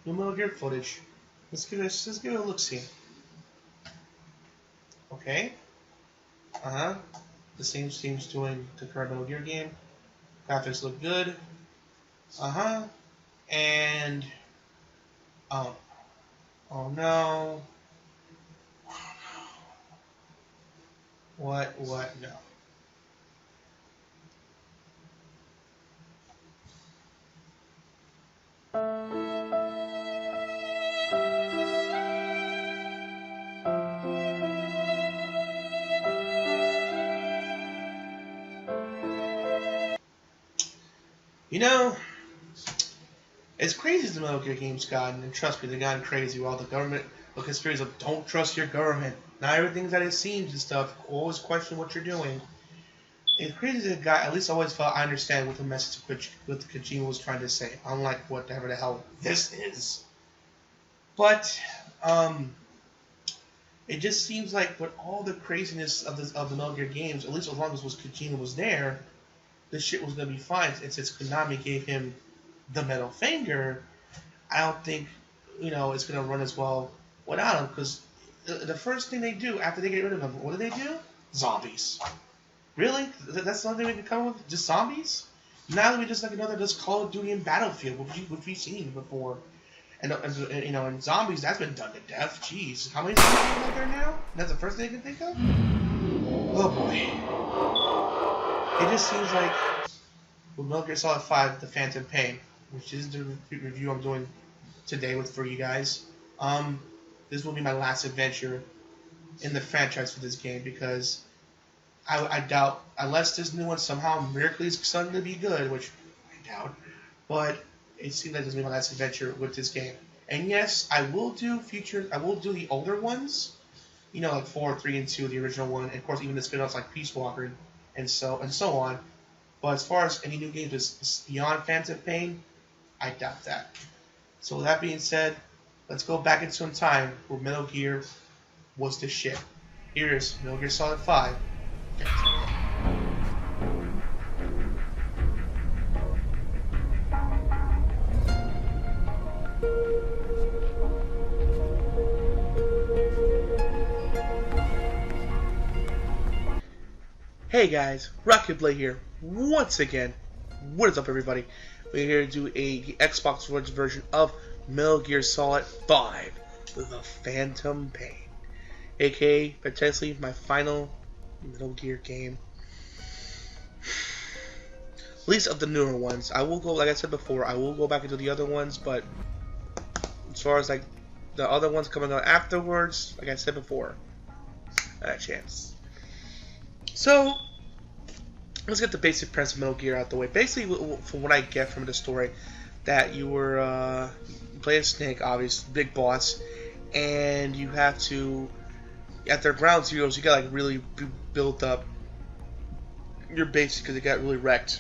New Metal Gear footage. Let's give it a look-see. Okay. The same team's doing the current Metal Gear game. Graphics look good. And oh no. What no. You know, as crazy as the Metal Gear game's gotten, and trust me, they've gotten crazy while the government, the conspiracy of don't trust your government. Not everything that it seems and stuff, always question what you're doing. As crazy as it got, at least I always felt I understand what the message what Kojima was trying to say, unlike whatever the hell this is. But, it just seems like with all the craziness of the Metal Gear games, at least as long as Kojima was there, this shit was going to be fine. And since Konami gave him the middle finger, I don't think, it's going to run as well without him. Because the first thing they do after they get rid of him, what do? Zombies. Really? That's the only thing we can come up with? Just zombies? Now that we just like another just Call of Duty and Battlefield, which we've seen before. And zombies, that's been done to death. Jeez. How many zombies are there now? That's the first thing I can think of? Oh boy. It just seems like with Metal Gear Solid 5, The Phantom Pain, which is the review I'm doing today for you guys, this will be my last adventure in the franchise for this game because I doubt, unless this new one somehow miraculously is starting to be good, which I doubt, but it seems like this will be my last adventure with this game. And yes, I will do the older ones, like 4, 3, and 2, the original one, and of course even the spin-offs like Peace Walker and so on. But as far as any new games is beyond Phantom Pain, I doubt that. So with that being said, let's go back into some time where Metal Gear was the shit. Here is Metal Gear Solid 5. Hey guys, Rocket Blade here, once again. What is up everybody? We're here to do a Xbox One version of Metal Gear Solid 5, The Phantom Pain. AKA, potentially, my final Metal Gear game. At least of the newer ones. I will go, like I said before, I will go back into the other ones, but as far as like the other ones coming out afterwards, like I said before, not a chance. So, let's get the basic premise of Metal Gear out the way. Basically, from what I get from the story, that you were playing Snake, obviously, big boss, and you have to, at their ground zeroes, you got like really build up your base because it got really wrecked.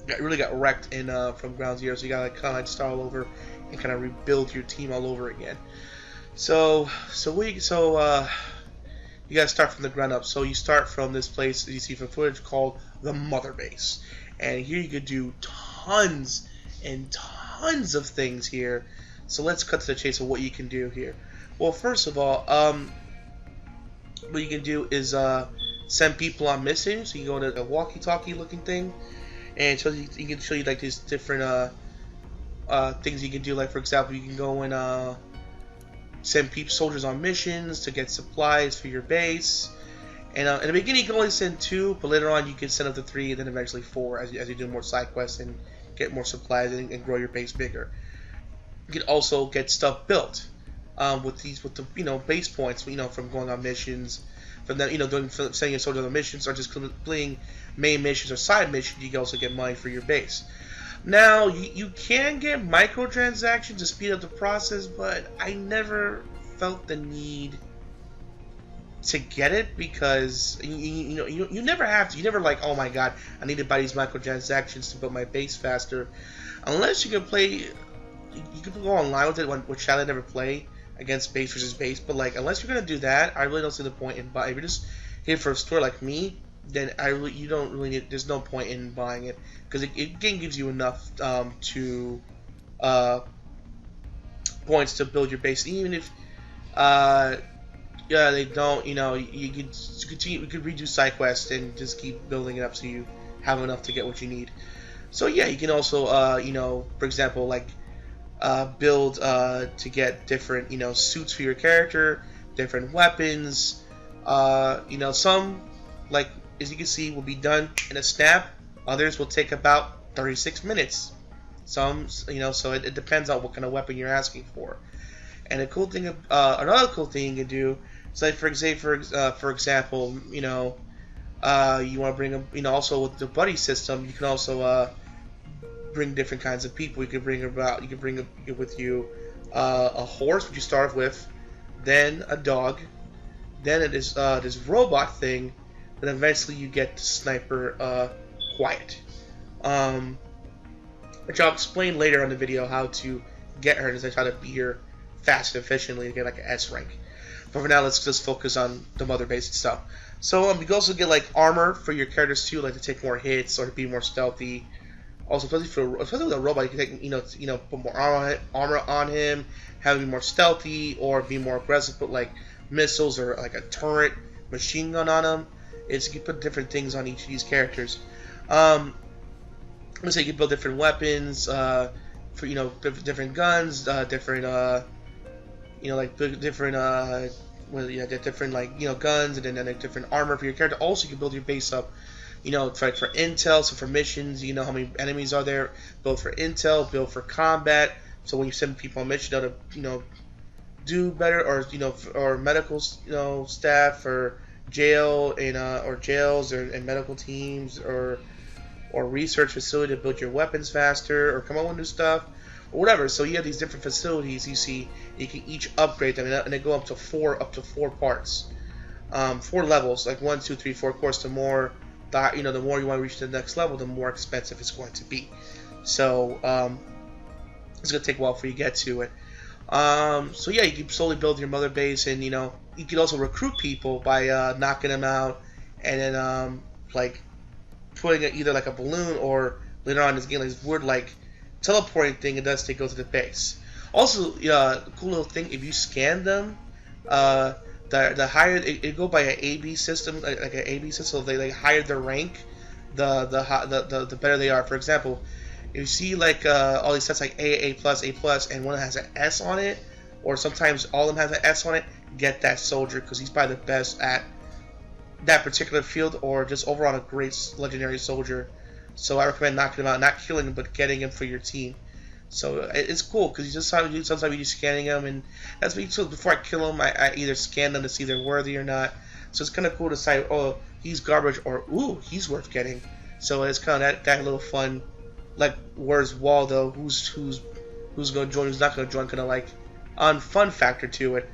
It really got wrecked in from ground zero, so you got like kind of like start all over and kind of rebuild your team all over again. You gotta start from the ground up. So you start from this place that you see from footage called the Mother Base. And here you could do tons and tons of things here. So let's cut to the chase of what you can do here. Well, first of all, what you can do is send people on missions. So you go to a walkie-talkie looking thing, and so you can show you like these different things you can do. Like for example, you can go and send soldiers on missions to get supplies for your base. And in the beginning you can only send 2, but later on you can send up to 3 and then eventually 4 as you do more side quests and get more supplies and grow your base bigger. You can also get stuff built with the base points, from going on missions, from them sending your soldiers on missions or just completing main missions or side missions. You can also get money for your base. Now, you can get microtransactions to speed up the process, but I never felt the need to get it because you never have to. You never like, oh my god, I need to buy these microtransactions to build my base faster. Unless you can play, you can go online with it, which I never play against base versus base. But like, unless you're gonna do that, I really don't see the point in buying. If you're just here for a store like me, then you don't really need. There's no point in buying it because it gives you enough to points to build your base. Even if yeah, they don't, you could continue, you could redo side quests and just keep building it up so you have enough to get what you need. So yeah, you can also for example, like build to get different suits for your character, different weapons. Some, like as you can see, will be done in a snap. Others will take about 36 minutes. Some, so it depends on what kind of weapon you're asking for. And a cool thing, another cool thing you can do is, like, for example, you want to bring also with the buddy system, you can also bring different kinds of people. You can bring with you a horse, which you start with, then a dog, then it is this robot thing, and eventually you get the sniper Quiet, which I'll explain later on the video how to get her as I try to beat her fast and efficiently to get like an S rank. But for now, let's just focus on the mother base itself. So you can also get like armor for your characters too, like to take more hits or to be more stealthy. Also, especially with a robot, you can take put more armor on him, have him be more stealthy or be more aggressive. Put like missiles or like a turret machine gun on him. You can put different things on each of these characters. Let's say you can build different weapons for different guns, different guns, and then different armor for your character. Also, you can build your base up, for intel, so for missions, how many enemies are there. Build for intel, build for combat. So when you send people on mission, to do better, or medical staff, or jail or jails and medical teams, or research facility to build your weapons faster or come up with new stuff or whatever. So you have these different facilities. You see, you can each upgrade them, and they go up to four parts, 4 levels, like 1, 2, 3, 4. Of course, the more the more you want to reach the next level, the more expensive it's going to be. So it's gonna take a while before you get to it. So yeah, you can slowly build your mother base, and you can also recruit people by knocking them out, and then like putting either like a balloon or later on in this game, like this weird like teleporting thing it does to go to the base. Also, cool little thing, if you scan them, the higher it go by an AB system, like an AB system. So they higher their rank, the better they are. For example, if you see like all these sets like A plus, and one has an S on it, or sometimes all of them has an S on it, get that soldier because he's probably the best at that particular field, or just overall a great legendary soldier. So I recommend knocking him out, not killing him, but getting him for your team. So it's cool because sometimes you just scanning them, and that's what you do. Before I kill them, I either scan them to see if they're worthy or not. So it's kind of cool to say, oh, he's garbage, or ooh, he's worth getting. So it's kind of that little fun, like where's Waldo? Who's going to join? Who's not going to join? Kind of like fun factor to it.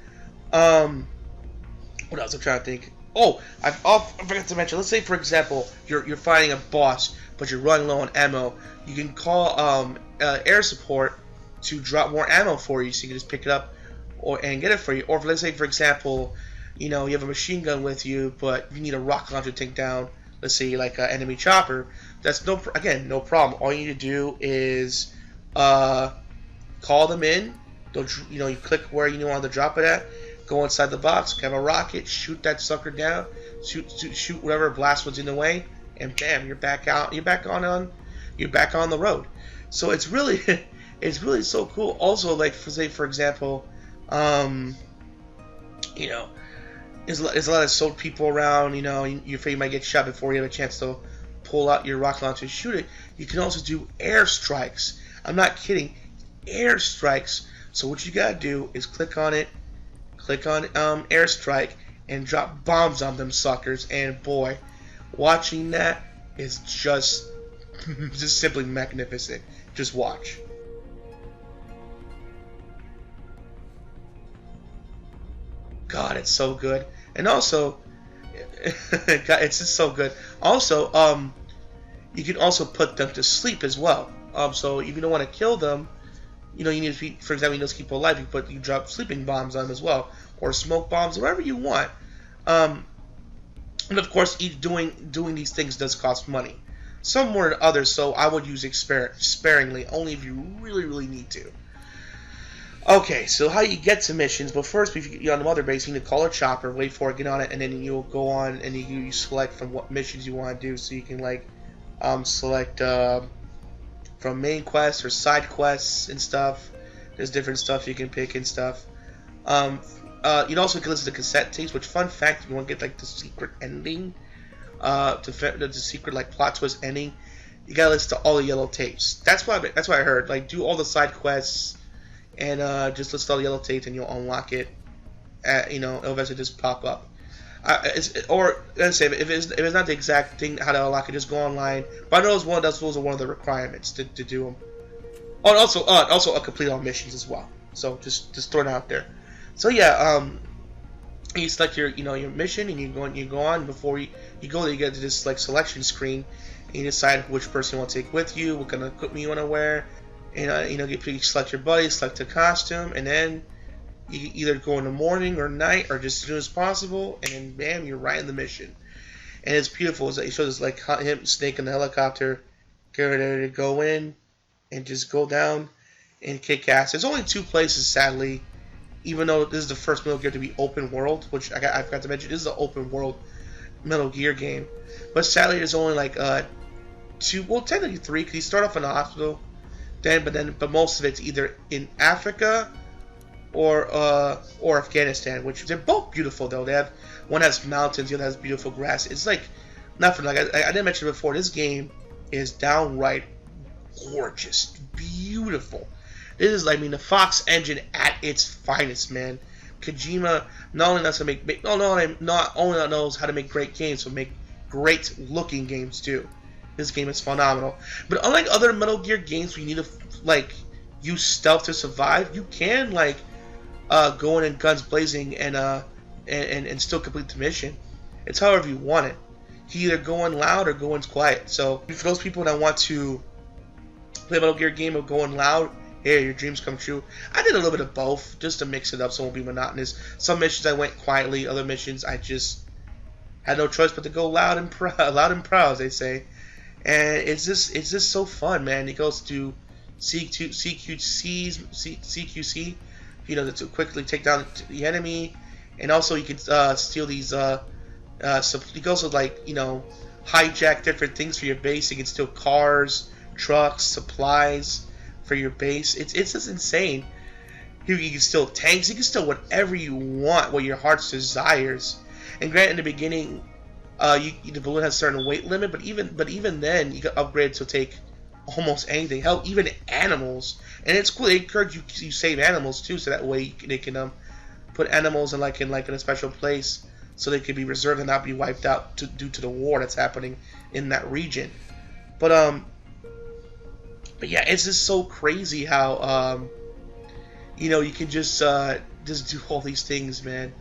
What else I'm trying to think? Oh, I forgot to mention. Let's say, for example, you're fighting a boss, but you're running low on ammo. You can call air support to drop more ammo for you, so you can just pick it up and get it for you. Or let's say, for example, you have a machine gun with you, but you need a rocket launcher to take down, let's say, like an enemy chopper. That's no problem. All you need to do is call them in. You click where you want to drop it at. Go inside the box, have a rocket, shoot that sucker down, shoot whatever blast was in the way, and bam, you're back out. You're back on the road. So it's really so cool. Also, like for example, there's a lot of sold people around. You're afraid you might get shot before you have a chance to pull out your rocket launcher and shoot it. You can also do airstrikes. I'm not kidding, airstrikes. So what you gotta do is click on it. Click on airstrike and drop bombs on them suckers, and boy, watching that is just simply magnificent. Just watch. God, it's so good. And also, God, it's just so good. Also, you can also put them to sleep as well. So if you don't want to kill them, you need to, for example, you need to keep alive. You drop sleeping bombs on them as well, or smoke bombs, whatever you want. And of course, doing these things does cost money, some more than others. So I would use sparingly, only if you really, really need to. Okay, so how you get to missions? But first, if you're on the mother base, you need to call a chopper, wait for it, get on it, and then you'll go on and you select from what missions you want to do. So you can like select from main quests or side quests and stuff. There's different stuff you can pick and stuff. You also can listen to cassette tapes. Which, fun fact, if you want to get like the secret ending, the secret like plot twist ending, you gotta listen to all the yellow tapes. That's what I heard. Like, do all the side quests and just list all the yellow tapes, and you'll unlock it. It'll eventually just pop up. Or let's say if it's not the exact thing how to unlock it, just go online. But I know those are one of the requirements to do them. Oh, and also complete all missions as well. So just throw it out there. So yeah, you select your mission, and you go on. Before you go there, you get to this like selection screen, and you decide which person you want to take with you, what kind of equipment you want to wear, and you select your buddy, select a costume, and then you either go in the morning or night or just as soon as possible, and then bam, you're right in the mission. And it's beautiful. It shows like him, Snake, in the helicopter, getting ready to go in and just go down and kick ass. There's only 2 places, sadly, even though this is the first Metal Gear to be open world, which I forgot to mention. This is an open world Metal Gear game, but sadly there's only like 2, well technically 3, because you start off in a hospital, but most of it's either in Africa or Afghanistan, which they're both beautiful though. One has mountains, the other has beautiful grass. It's like nothing. Like I didn't mention before, this game is downright gorgeous, beautiful. This is, the Fox engine at its finest, man. Kojima not only knows how to make great games, but make great looking games too. This game is phenomenal. But unlike other Metal Gear games where you need to use stealth to survive, you can go in and guns blazing and still complete the mission. It's however you want it. You either go in loud or go in quiet. So for those people that want to play a Metal Gear game of going loud, hey, your dreams come true. I did a little bit of both just to mix it up so it won't be monotonous. Some missions I went quietly, other missions I just had no choice but to go loud and proud, as they say. And it's just so fun, man. It goes to CQC, to quickly take down the enemy, and also you can steal these. You can also hijack different things for your base. You can steal cars, trucks, supplies for your base. It's just insane. You can steal tanks. You can steal whatever you want, what your heart's desires. And granted, in the beginning, the balloon has a certain weight limit, but even then, you can upgrade to take almost anything. Hell, even animals. And it's cool. They encourage you save animals too, so that way they can put animals in a special place, so they can be reserved and not be wiped out due to the war that's happening in that region. But yeah, it's just so crazy how you can just do all these things, man.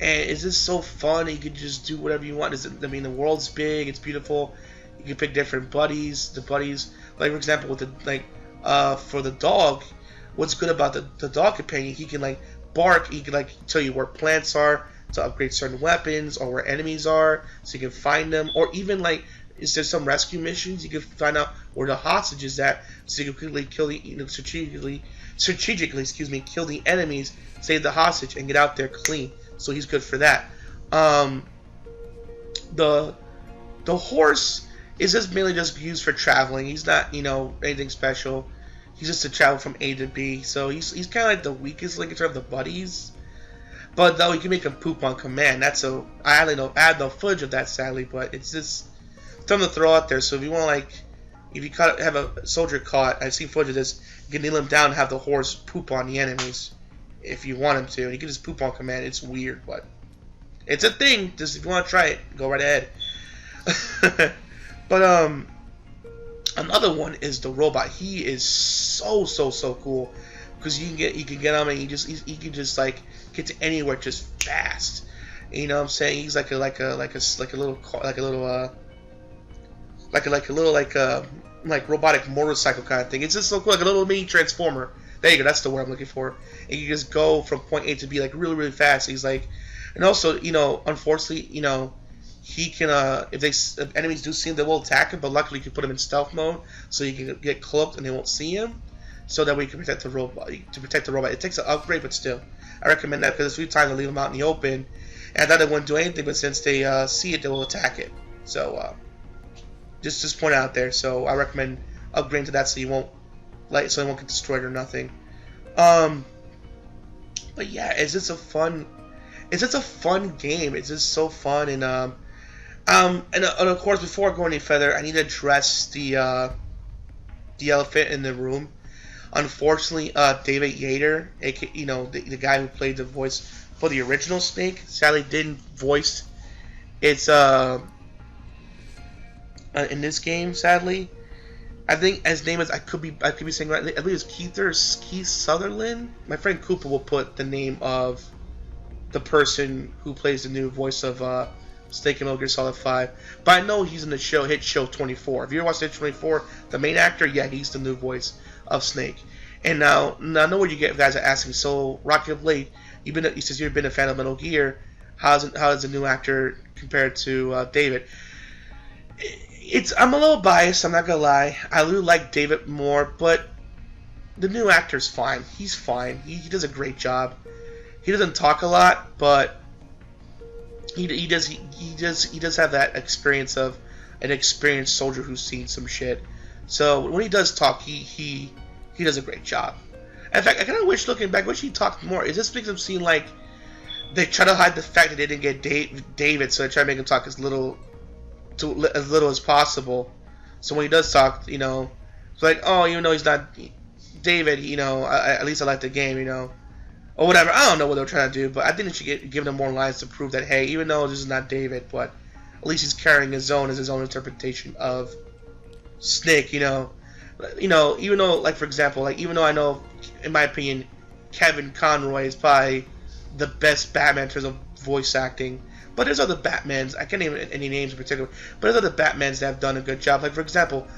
And it's just so fun. You can just do whatever you want. The world's big. It's beautiful. You can pick different buddies. The buddies, like for example, with for the dog, what's good about the dog companion? He can bark. He can tell you where plants are to upgrade certain weapons, or where enemies are, so you can find them. Or even is there some rescue missions? You can find out where the hostage is at, so you can quickly kill strategically, kill the enemies, save the hostage, and get out there clean. So he's good for that. The horse is just mainly just used for traveling. He's not anything special. He's just to travel from A to B. So he's kind of like the weakest link in terms of the buddies. But though you can make him poop on command. I have no footage of that, sadly. But it's just something to throw out there. So if you want if you have a soldier caught, I've seen footage of this. You can kneel him down and have the horse poop on the enemies if you want him to. You can just poop on command. It's weird, but it's a thing. Just if you want to try it, go right ahead. But another one is the robot. He is so cool because you can get him and he can just get to anywhere just fast. You know what I'm saying? He's like a robotic motorcycle kind of thing. It's just so cool, like a little mini transformer. There you go. That's the word I'm looking for. And you just go from point A to B really fast. He's and also unfortunately he can if enemies do see him, they will attack him. But luckily you can put him in stealth mode, so you can get cloaked and they won't see him. so that we can protect the robot. It takes an upgrade, but still, I recommend that because it's free time to leave them out in the open. And I thought they wouldn't do anything, but since they see it, they will attack it. So just point out there. So I recommend upgrading to that so you won't so it won't get destroyed or nothing. But yeah, it's just a fun game. It's just so fun, and of course, before going any further, I need to address the elephant in the room. Unfortunately, David Yater, aka the guy who played the voice for the original Snake, sadly didn't voice its in this game. Sadly, I think his name is I could be saying right. I believe it's Keith Sutherland. My friend Cooper will put the name of the person who plays the new voice of Snake in Metal Gear Solid 5. But I know he's in the hit show 24. If you ever watched Hit 24, the main actor, yeah, he's the new voice of Snake. And now I know what you guys are asking. So Rocket Blade, since you've been a fan of Metal Gear, how is the new actor compared to David? I'm a little biased, I'm not gonna lie. I really like David more, but the new actor's fine. He's fine. He does a great job. He doesn't talk a lot, but he does have that experience of an experienced soldier who's seen some shit. So when he does talk, he does a great job. In fact, I kind of wish, looking back, he talked more. It just makes him seem like they try to hide the fact that they didn't get David, so they try to make him talk as little as possible. So when he does talk, it's like, oh, even though he's not David, at least I like the game, or whatever. I don't know what they're trying to do, but I think they should give them more lines to prove that, hey, even though this is not David, but at least he's carrying his own interpretation of Snake. Even though, like, for example, even though I know, in my opinion, Kevin Conroy is probably the best Batman in terms of voice acting. But there's other Batmans, I can't name any names in particular, but there's other Batmans that have done a good job. Like, for example,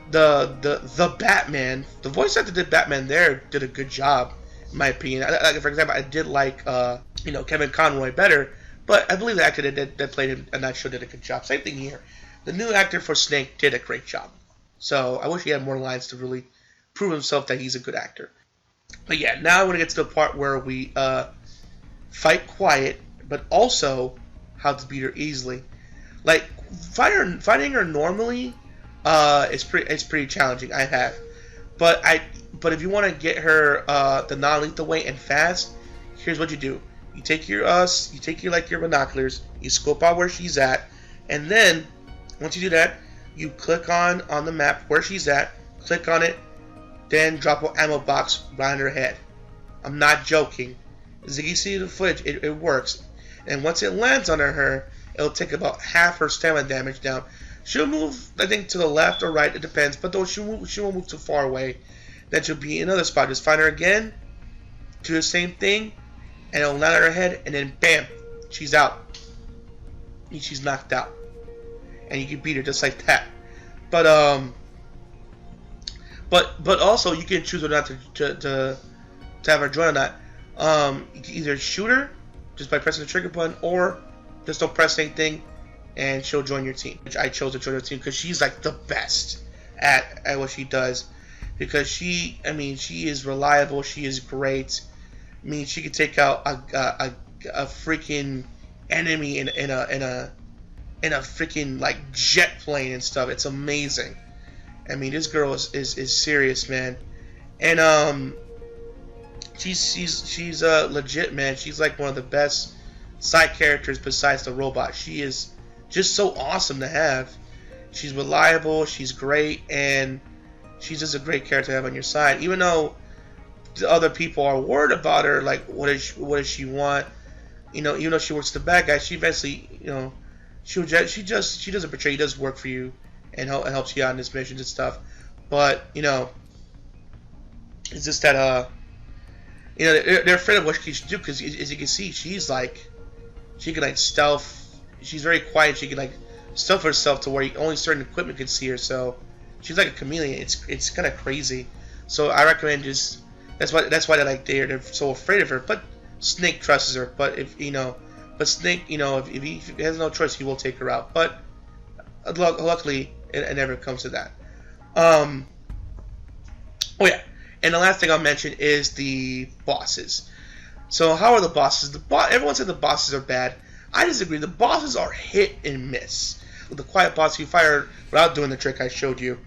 the Batman, the voice actor that did Batman there did a good job, in my opinion. Like, for example, I did like, Kevin Conroy better, but I believe the actor that played him in that show did a good job. Same thing here. The new actor for Snake did a great job. So I wish he had more lines to really prove himself that he's a good actor. But yeah, now I want to get to the part where we fight quiet, but also how to beat her easily. Like, fighting her normally is pretty challenging. But if you want to get her the non-lethal way and fast, here's what you do. You take your binoculars, you scope out where she's at, and then once you do that, you click on the map where she's at, click on it, then drop an ammo box right on her head. I'm not joking. As you can see in the footage, it works. And once it lands on her, it'll take about half her stamina damage down. She'll move, I think, to the left or right, it depends, but though she won't move too far away. Then she'll be in another spot. Just find her again, do the same thing, and it'll land on her head, and then bam, she's out. She's knocked out. And you can beat her just like that. But also you can choose whether or not to have her join or not. You can either shoot her just by pressing the trigger button, or just don't press anything and she'll join your team. Which I chose to join her team because she's like the best at what she does. Because she is reliable, she is great. I mean, she could take out a freaking enemy in a freaking like jet plane and stuff. It's amazing. I mean, this girl is serious, man. And she's legit, man. She's like one of the best side characters besides the robot. She is just so awesome to have. She's reliable, she's great, and she's just a great character to have on your side. Even though the other people are worried about her, like what does she want? Even though she works with the bad guy, she eventually, she doesn't betray. She does work for you and helps you out in this missions and stuff. But it's just that they're afraid of what she should do because, as you can see, she can like stealth. She's very quiet. She can like stealth herself to where only certain equipment can see her. So she's like a chameleon. It's kind of crazy. So I recommend just that's why they're so afraid of her. But Snake trusts her. But but Snake, if he has no choice, he will take her out. But luckily, it never comes to that. Oh yeah, And the last thing I'll mention is the bosses. So how are the bosses? Everyone said the bosses are bad. I disagree. The bosses are hit and miss. With the quiet boss you fire without doing the trick I showed you,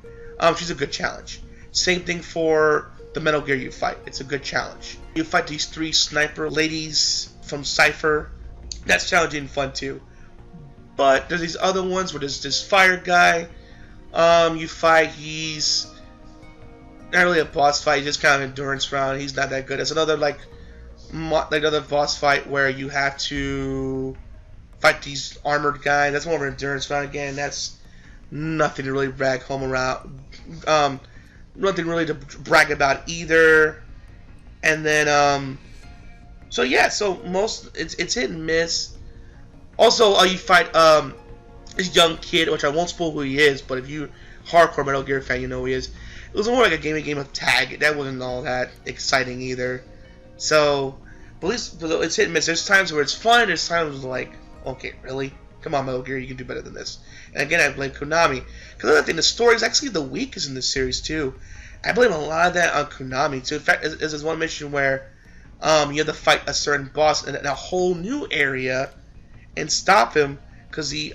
she's a good challenge. Same thing for the Metal Gear you fight. It's a good challenge. You fight these 3 sniper ladies from Cypher. That's challenging and fun too. But there's these other ones where there's this fire guy. You fight. He's not really a boss fight. He's just kind of an endurance round. He's not that good. It's another like another boss fight where you have to fight these armored guys. That's more of an endurance round again. That's nothing to really brag home around. Nothing really to brag about either. And then so yeah, so most it's hit and miss. Also, you fight this young kid, which I won't spoil who he is, but if you hardcore Metal Gear fan, you know who he is. It was more like a game of tag. That wasn't all that exciting either. So, but at least it's hit and miss. There's times where it's fun. There's times where like, okay, really? Come on, Metal Gear, you can do better than this. And again, I blame Konami. Because another thing, the story is actually the weakest in this series too. I blame a lot of that on Konami too. In fact, there's one mission where you have to fight a certain boss in a whole new area and stop him because he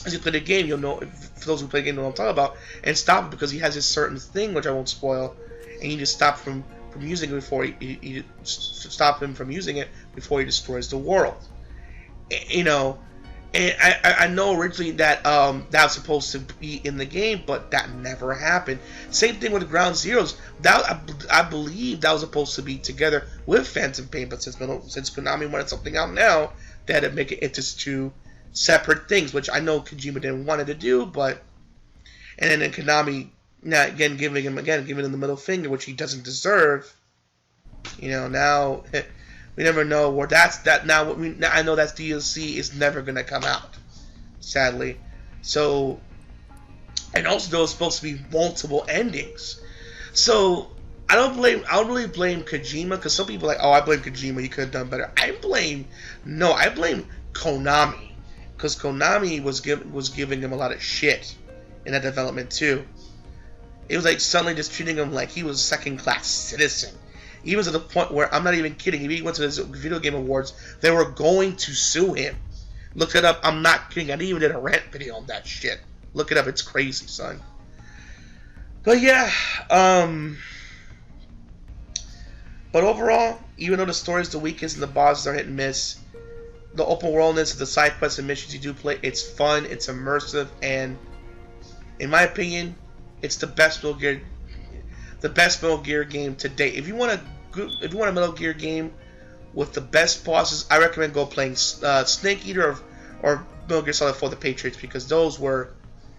as you play the game, you'll know, for those who play the game know what I'm talking about, and stop him because he has this certain thing which I won't spoil, and you just stop from using it before you stop him from using it before he destroys the world. You know, and I know originally that that was supposed to be in the game, but that never happened. Same thing with Ground Zeroes. That I believe that was supposed to be together with Phantom Pain, but since Konami wanted something out now, they had to make it into 2 separate things, which I know Kojima didn't want it to do, but and then Konami now again giving him the middle finger, which he doesn't deserve. You know, now we never know where now I know that DLC is never gonna come out, sadly. So, and also there was supposed to be multiple endings. So I don't really blame Kojima, because some people are like, oh, I blame Kojima, he could have done better. I blame Konami, because Konami was giving him a lot of shit in that development too. It was like suddenly just treating him like he was a second-class citizen. He was at the point where, I'm not even kidding, if he went to the Video Game Awards, they were going to sue him. Look it up, I'm not kidding, I even did a rant video on that shit. Look it up, it's crazy, son. But yeah, but overall, even though the story is the weakest and the bosses are hit and miss, the open worldness of the side quests and missions you do play, it's fun, it's immersive, and in my opinion, it's the best Metal Gear game to date. If you want a Metal Gear game with the best bosses, I recommend go playing Snake Eater or Metal Gear Solid 4: The Patriots, because those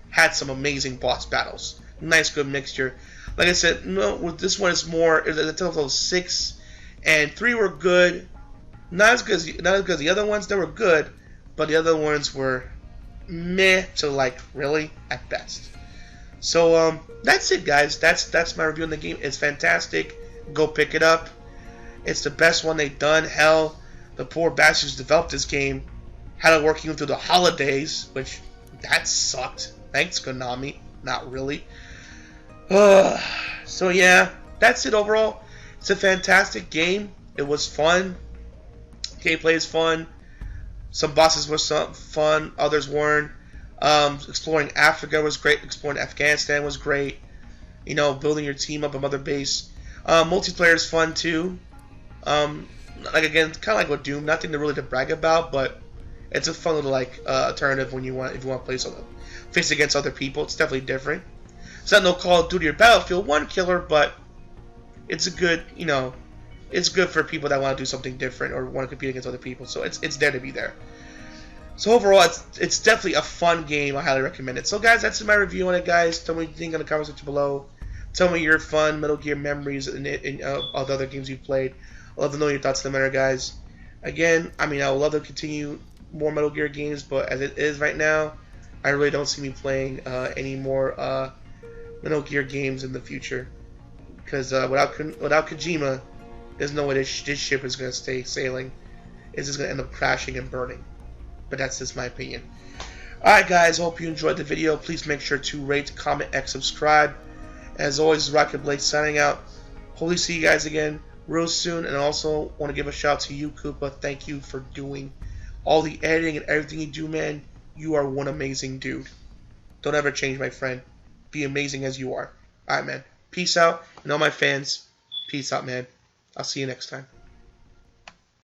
had some amazing boss battles. Nice, good mixture. Like I said, with this one it's more. The total of 6, and 3 were good. Not as good as the other ones. They were good, but the other ones were meh to like really at best. So that's it, guys. That's my review on the game. It's fantastic. Go pick it up. It's the best one they've done. Hell, the poor bastards who developed this game had it working through the holidays, which that sucked. Thanks, Konami. Not really. So yeah, that's it overall. It's a fantastic game. It was fun. Gameplay is fun. Some bosses were fun. Others weren't. Exploring Africa was great. Exploring Afghanistan was great. You know, building your team up a mother base. Multiplayer is fun too. Like again, kind of like with Doom. Nothing to really to brag about, but it's a fun little like alternative if you want to play face against other people. It's definitely different. It's not no Call of Duty or Battlefield 1 killer, but it's a good, you know, it's good for people that want to do something different or want to compete against other people. So it's there to be there. So overall, it's definitely a fun game. I highly recommend it. So guys, that's my review on it, guys. Tell me what you think in the comments section below. Tell me your fun Metal Gear memories of the other games you've played. I'd love to know your thoughts on the matter, guys. Again, I mean, I would love to continue more Metal Gear games, but as it is right now, I really don't see me playing any more Metal Gear games in the future. Because without Kojima, there's no way this ship is going to stay sailing. It's just going to end up crashing and burning. But that's just my opinion. Alright guys, hope you enjoyed the video. Please make sure to rate, comment, and subscribe. As always, Rocket Blade signing out. Hopefully see you guys again real soon. And I also want to give a shout out to you, Koopa. Thank you for doing all the editing and everything you do, man. You are one amazing dude. Don't ever change, my friend. Be amazing as you are. Alright, man. Peace out. And all my fans, peace out, man. I'll see you next time.